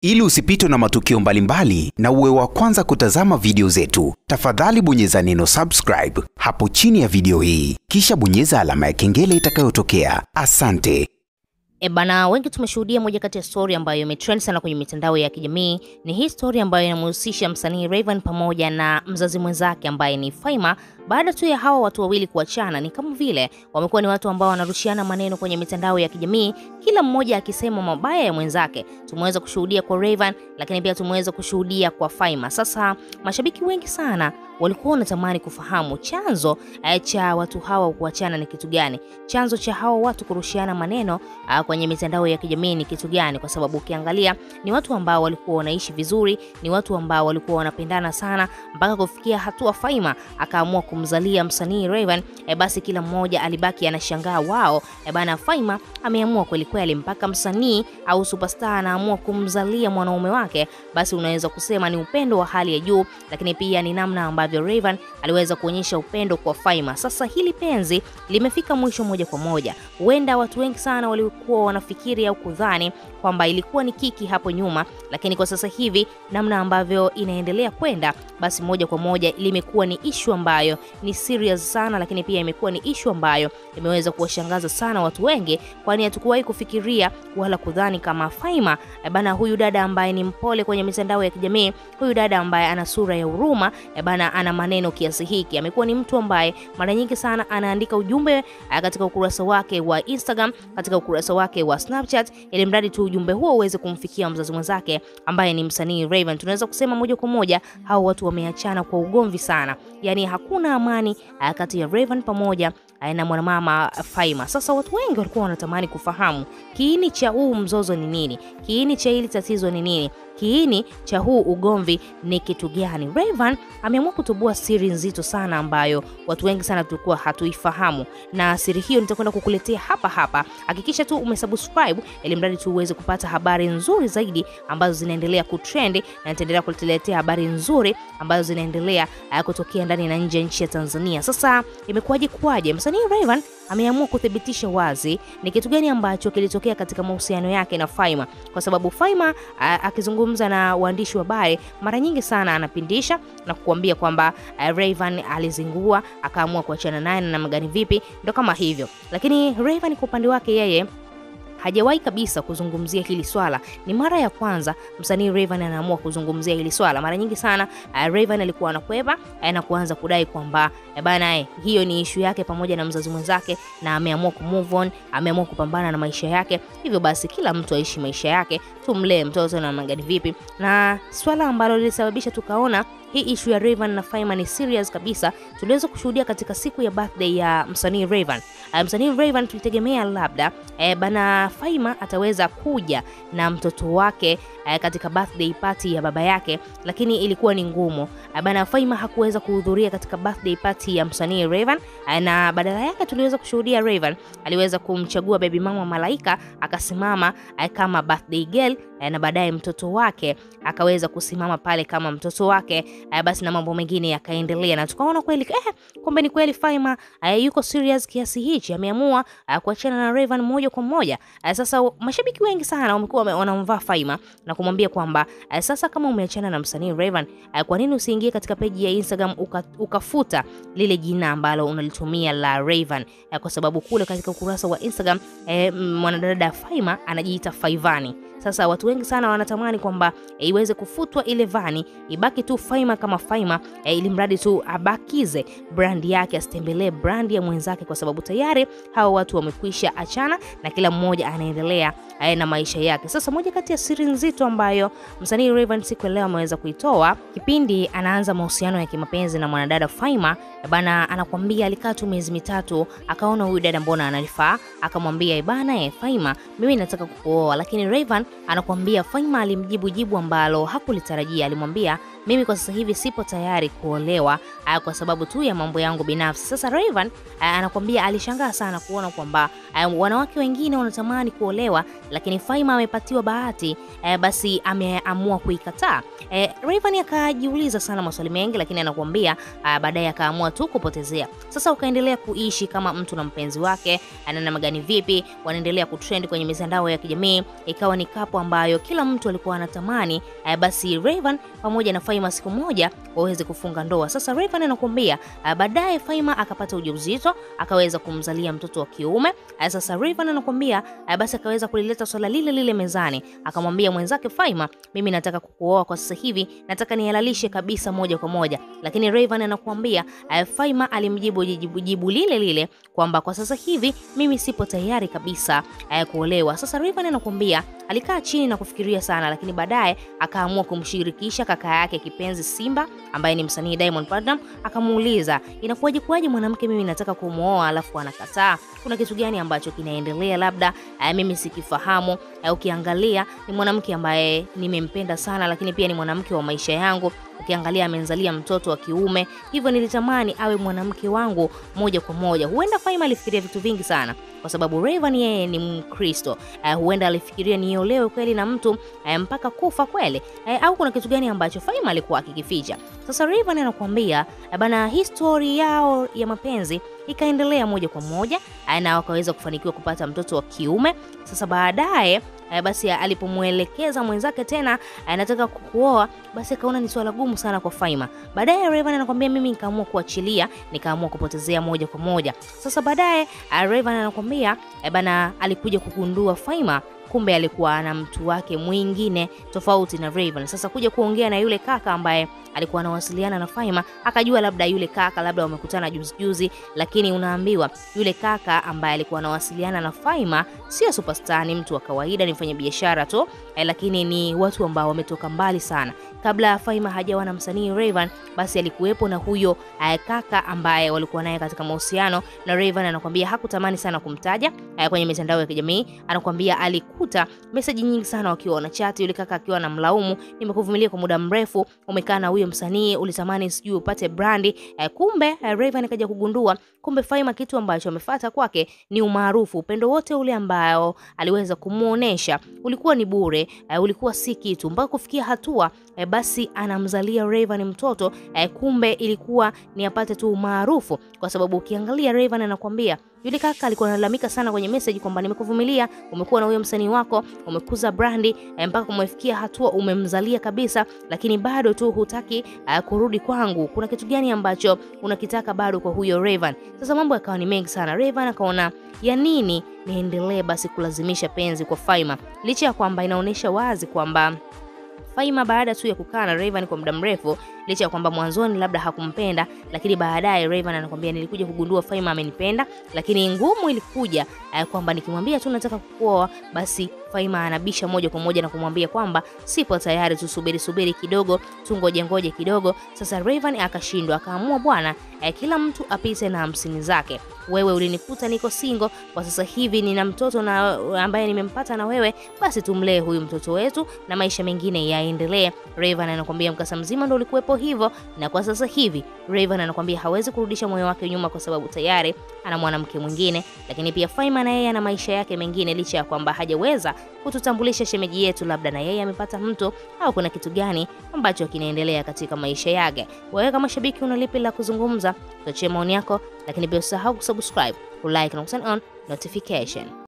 Ili usipitwe na matukio mbalimbali na uwe wa kwanza kutazama video zetu, tafadhali bonyeza neno subscribe hapo chini ya video hii, kisha bonyeza alama ya kengele itakayotokea. Asante. Bana, wengi tumeshuhudia moja kati ya story ambayo imetrend sana kwenye mitandao ya kijamii. Ni hii story ambayo inamhusisha msanii Rayvanny pamoja na mzazi mwenzake ambaye ni Faima. Baada tu ya hawa watu wawili kuachana, ni kama vile wamekuwa ni watu ambao wanarushiana maneno kwenye mitandao ya kijamii, kila mmoja akisema mabaya ya mwenzake. Tumeweza kushuhudia kwa Rayvanny, lakini pia tumeweza kushuhudia kwa Faima. Sasa mashabiki wengi sana walikuwa wanatamani kufahamu chanzo cha watu hawa kuachana ni kitu gani. Chanzo cha hawa watu kurushiana maneno kwenye mitandao ya kijamii ni kitu gani? Kwa sababu ukiangalia ni watu ambao walikuwa wanaishi vizuri, ni watu ambao walikuwa wanapendana sana, mpaka kufikia hatua Faima akaamua kumzalia msanii Rayvanny. Basi kila mmoja alibaki anashangaa, wao bana, Faima ameamua kweli kweli mpaka msanii au superstar anaamua kumzalia mwanaume wake. Basi unaweza kusema ni upendo wa hali ya juu, lakini pia ni namna ambavyo Rayvanny aliweza kuonyesha upendo kwa Faima. Sasa hili penzi limefika mwisho moja kwa moja. Huenda watu wengi sana walikuwa wanafikiri au kudhani kwamba ilikuwa ni kiki hapo nyuma, lakini kwa sasa hivi namna ambavyo inaendelea kwenda, basi moja kwa moja limekuwa ni issue ambayo ni serious sana, lakini pia imekuwa ni issue ambayo imeweza kuwashangaza sana watu wengi, kwani hatukuwahi kufikiria wala kudhani kama Faima bana, huyu dada ambaye ni mpole kwenye mitandao ya kijamii, huyu dada ambaye ana sura ya huruma bana, ana maneno kiasi hiki. Amekuwa ni mtu ambaye mara nyingi sana anaandika ujumbe katika ukurasa wake wa Instagram, katika ukurasa wake wa Snapchat, ili mradi tu ujumbe huo uweze kumfikia mzazi mwenzake ambaye ni msanii Rayvanny. Tunaweza kusema moja kwa moja hao watu wameachana kwa ugomvi sana. Yani hakuna amani kati ya Rayvanny pamoja na mwanamama Faima. Sasa watu wengi walikuwa wanatamani kufahamu kiini cha huu mzozo ni nini? Kiini cha hili tatizo ni nini? Kiini cha huu ugomvi ni kitu gani? Rayvanny ameamua kutubua siri nzito sana ambayo watu wengi sana tulikuwa hatuifahamu, na siri hiyo nitakwenda kukuletea hapa hapa. Hakikisha tu umesubscribe ili mradi tu uweze kupata habari nzuri zaidi ambazo zinaendelea kutrend, na nitaendelea kukuletea habari nzuri ambazo zinaendelea kutokea ndani na nje ya nchi ya Tanzania. Sasa imekuwaje? Msanii Rayvanny ameamua kuthibitisha wazi ni kitu gani ambacho kilitokea katika mahusiano yake na Faima, kwa sababu Faima akizungumza na waandishi wa habari mara nyingi sana anapindisha na kukuambia kwamba Rayvanny alizingua akaamua kuachana naye na magani vipi, ndio kama hivyo. Lakini Rayvanny kwa upande wake yeye hajawahi kabisa kuzungumzia hili swala. Ni mara ya kwanza msanii Rayvanny anaamua kuzungumzia hili swala. Mara nyingi sana Rayvanny alikuwa anakwepa na kuanza kudai kwamba bana, hiyo ni issue yake pamoja na mzazi mwenzake, na ameamua kumove on, ameamua kupambana na maisha yake. Hivyo basi kila mtu aishi maisha yake, tumlee mtoto na magani vipi. Na swala ambalo lilisababisha tukaona hii issue ya Rayvanny na Faima ni serious kabisa, tuliweza kushuhudia katika siku ya birthday ya msanii Rayvanny. Msanii Rayvanny tulitegemea labda bana Faima ataweza kuja na mtoto wake katika birthday party ya baba yake, lakini ilikuwa ni ngumu. Bana Faima hakuweza kuhudhuria katika birthday party ya msanii Rayvanny, na badala yake tuliweza kushuhudia Rayvanny aliweza kumchagua baby mama Malaika akasimama kama birthday girl, na baadaye mtoto wake akaweza kusimama pale kama mtoto wake. Basi na mambo mengine yakaendelea, na tukaona kweli kumbe ni kweli Faima yuko serious kiasi hichi, ameamua kuachana na Rayvanny moja kwa moja. Sasa mashabiki wengi sana wamekuwa wanamvaa Faima na kumwambia kwamba sasa kama umeachana na msanii Rayvanny, kwa nini usiingie katika page ya Instagram ukafuta lile jina ambalo unalitumia la Rayvanny? Kwa sababu kule katika ukurasa wa Instagram mwanadada Faima anajiita Faivani. Sasa watu wengi sana wanatamani kwamba iweze kufutwa ile Vani, ibaki tu Faima kama Faima, ili mradi tu abakize brand yake, asitembelee brand ya mwenzake, kwa sababu tayari hao watu wamekwisha achana na kila mmoja anaendelea na maisha yake. Sasa moja kati ya siri nzito ambayo msanii Rayvanny siku leo ameweza kuitoa, kipindi anaanza mahusiano ya kimapenzi na mwanadada Faima bana, anakuambia alikaa tu miezi mitatu akaona huyu dada mbona ananifaa, akamwambia bana Faima, mimi nataka kukuoa. Lakini Rayvanny anakuambia Faima alimjibu jibu ambalo hakulitarajia. Alimwambia mimi kwa sasa hivi sipo tayari kuolewa kwa sababu tu ya mambo yangu binafsi. Sasa Rayvanny anakuambia alishangaa sana kuona kwamba wanawake wengine wanatamani kuolewa, lakini Faima amepatiwa bahati, basi ameamua kuikataa. Rayvanny akajiuliza sana maswali mengi, lakini anakuambia baadaye akaamua tu kupotezea. Sasa ukaendelea kuishi kama mtu na mpenzi wake, na magani vipi, wanaendelea kutrend kwenye mitandao ya kijamii. Ikawa ni kapo ambayo ambayo kila mtu alikuwa anatamani basi Rayvanny pamoja na Faima siku moja waweze kufunga ndoa. Sasa Rayvanny anakuambia baadaye Faima akapata ujauzito, akaweza kumzalia mtoto wa kiume. Sasa Rayvanny anakuambia basi akaweza kulileta swala lile lile mezani, akamwambia mwenzake Faima, mimi nataka kukuoa kwa sasa hivi, nataka nihalalishe kabisa moja kwa moja. Lakini Rayvanny anakuambia Faima alimjibu jibu lile lile kwamba kwa sasa hivi mimi sipo tayari kabisa kuolewa. Sasa Rayvanny anakuambia alikaa chini na kufikiria sana, lakini baadaye akaamua kumshirikisha kaka yake kipenzi Simba ambaye ni msanii Diamond Platnumz. Akamuuliza, inakuwaje mwanamke mimi nataka kumuoa alafu anakataa? Kuna kitu gani ambacho kinaendelea labda mimi sikifahamu? Ukiangalia ni mwanamke ambaye nimempenda sana, lakini pia ni mwanamke wa maisha yangu. Ukiangalia amenzalia mtoto wa kiume, hivyo nilitamani awe mwanamke wangu moja kwa moja. Huenda Faima alifikiria vitu vingi sana, kwa sababu Rayvanny yeye ni Mkristo. Huenda alifikiria niolewe kweli na mtu mpaka kufa kweli, au kuna kitu gani ambacho Faima alikuwa akikificha? Sasa Rayvanny anakuambia bana, history yao ya mapenzi ikaendelea moja kwa moja na wakaweza kufanikiwa kupata mtoto wa kiume. Sasa baadaye basi alipomuelekeza mwenzake tena anataka kukuoa, basi akaona ni swala gumu sana kwa Faima. Baadaye Rayvanny anakuambia mimi nikaamua kuachilia, nikaamua kupotezea moja kwa moja. Sasa baadaye Rayvanny anakuambia bana, alikuja kugundua Faima kumbe alikuwa na mtu wake mwingine tofauti na Rayvanny. Sasa kuja kuongea na yule kaka ambaye alikuwa anawasiliana na Faima, akajua labda yule kaka labda wamekutana juzi, lakini unaambiwa yule kaka ambaye alikuwa anawasiliana na Faima sio superstar, ni mtu wa kawaida, ni mfanya biashara tu, lakini ni watu ambao wametoka mbali sana. Kabla Faima hajawa na msanii Rayvanny, basi alikuwepo na huyo kaka ambaye walikuwa naye katika mahusiano, na Rayvanny anakuambia hakutamani sana kumtaja kwenye mitandao ya kijamii. Anakuambia alikuta message nyingi sana wakiwa wanachat, yule kaka akiwa anamlaumu, nimekuvumilia kwa muda mrefu, umekaa na huyo msanii, ulitamani sijui upate brandi. Kumbe Rayvanny kaja kugundua kumbe Faima kitu ambacho amefuata kwake ni umaarufu. Upendo wote ule ambao aliweza kumuonesha ulikuwa ni bure, ulikuwa si kitu, mpaka kufikia hatua basi anamzalia Rayvanny mtoto. Kumbe ilikuwa ni apate tu umaarufu, kwa sababu ukiangalia Rayvanny anakuambia yule kaka alikuwa analalamika sana kwenye message kwamba nimekuvumilia, umekuwa na huyo msanii wako, umekuza brandi mpaka umefikia hatua umemzalia kabisa, lakini bado tu hutaki kurudi kwangu. Kuna kitu gani ambacho unakitaka bado kwa huyo Rayvanny? Sasa mambo yakawa ni mengi sana. Rayvanny akaona ya nini niendelee basi kulazimisha penzi kwa Faima, licha ya kwamba inaonesha wazi kwamba Faima baada tu ya kukaa na Rayvanny kwa muda mrefu, licha ya kwamba mwanzoni labda hakumpenda, lakini baadaye Rayvanny anakuambia nilikuja kugundua Faima amenipenda, lakini ngumu ilikuja kwamba nikimwambia tu nataka kukuoa, basi Faima anabisha moja kwa moja na kumwambia kwamba sipo tayari, tusubiri kidogo, tungoje kidogo. Sasa Rayvanny akashindwa, akaamua bwana, kila mtu apite na 50 zake. Wewe ulinikuta niko single, kwa sasa hivi nina mtoto na ambaye nimempata na wewe, basi tumlee huyu mtoto wetu na maisha mengine yaendelee. Rayvanny anakuambia mkasa mzima ndio ulikuwepo hivyo, na kwa sasa hivi Rayvanny anakuambia hawezi kurudisha moyo wake nyuma kwa sababu tayari ana mwanamke mwingine, lakini pia Faima na yeye ana maisha yake mengine, licha ya kwamba hajaweza kututambulisha shemeji yetu labda na yeye amepata mtu au kuna kitu gani ambacho kinaendelea katika maisha yake. Wewe kama shabiki una lipi la kuzungumza? Tuachie maoni yako, lakini pia usahau kusubscribe, kulike na turn on notification.